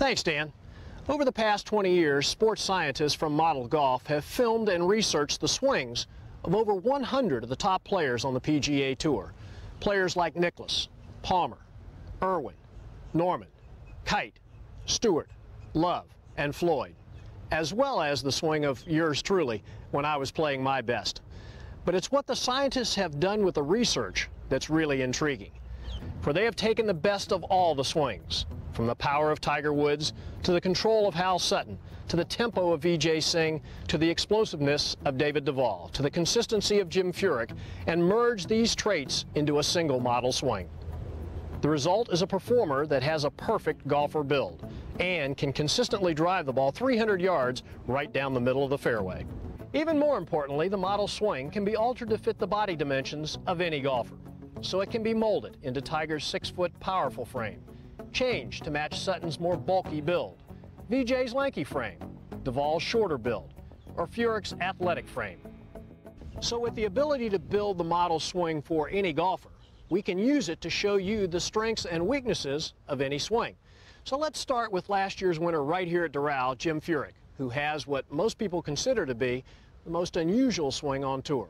Thanks, Dan. Over the past 20 years, sports scientists from Model Golf have filmed and researched the swings of over 100 of the top players on the PGA Tour. Players like Nicklaus, Palmer, Irwin, Norman, Kite, Stewart, Love, and Floyd, as well as the swing of yours truly when I was playing my best. But it's what the scientists have done with the research that's really intriguing. For they have taken the best of all the swings, from the power of Tiger Woods, to the control of Hal Sutton, to the tempo of Vijay Singh, to the explosiveness of David Duval, to the consistency of Jim Furyk, and merged these traits into a single model swing. The result is a performer that has a perfect golfer build and can consistently drive the ball 300 yards right down the middle of the fairway. Even more importantly, the model swing can be altered to fit the body dimensions of any golfer. So it can be molded into Tiger's 6-foot powerful frame, changed to match Sutton's more bulky build, Vijay's lanky frame, Duval's shorter build, or Furyk's athletic frame. So with the ability to build the model swing for any golfer, we can use it to show you the strengths and weaknesses of any swing. So let's start with last year's winner right here at Doral, Jim Furyk, who has what most people consider to be the most unusual swing on tour.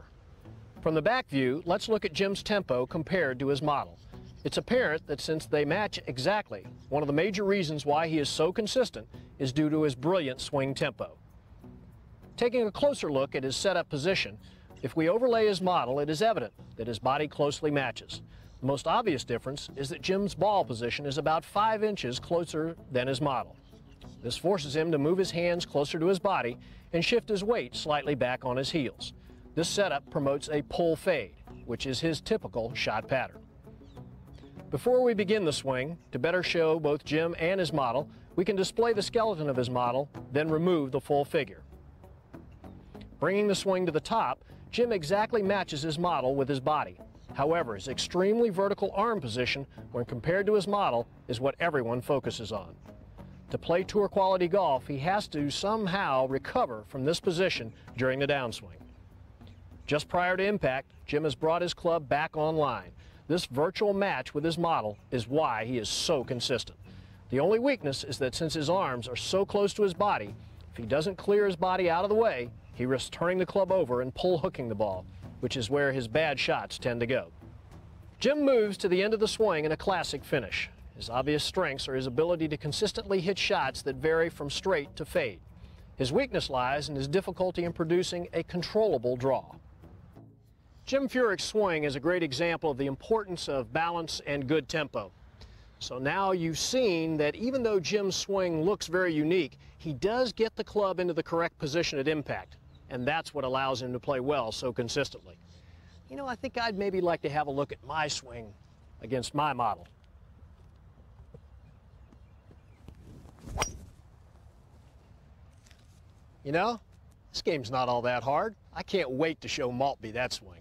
From the back view, let's look at Jim's tempo compared to his model. It's apparent that since they match exactly, one of the major reasons why he is so consistent is due to his brilliant swing tempo. Taking a closer look at his setup position, if we overlay his model, it is evident that his body closely matches. The most obvious difference is that Jim's ball position is about 5 inches closer than his model. This forces him to move his hands closer to his body and shift his weight slightly back on his heels. This setup promotes a pull fade, which is his typical shot pattern. Before we begin the swing, to better show both Jim and his model, we can display the skeleton of his model, then remove the full figure. Bringing the swing to the top, Jim exactly matches his model with his body. However, his extremely vertical arm position, when compared to his model, is what everyone focuses on. To play tour quality golf, he has to somehow recover from this position during the downswing. Just prior to impact, Jim has brought his club back online. This virtual match with his model is why he is so consistent. The only weakness is that since his arms are so close to his body, if he doesn't clear his body out of the way, he risks turning the club over and pull hooking the ball, which is where his bad shots tend to go. Jim moves to the end of the swing in a classic finish. His obvious strengths are his ability to consistently hit shots that vary from straight to fade. His weakness lies in his difficulty in producing a controllable draw. Jim Furyk's swing is a great example of the importance of balance and good tempo. So now you've seen that even though Jim's swing looks very unique, he does get the club into the correct position at impact, and that's what allows him to play well so consistently. You know, I think I'd maybe like to have a look at my swing against my model. You know, this game's not all that hard. I can't wait to show Maltby that swing.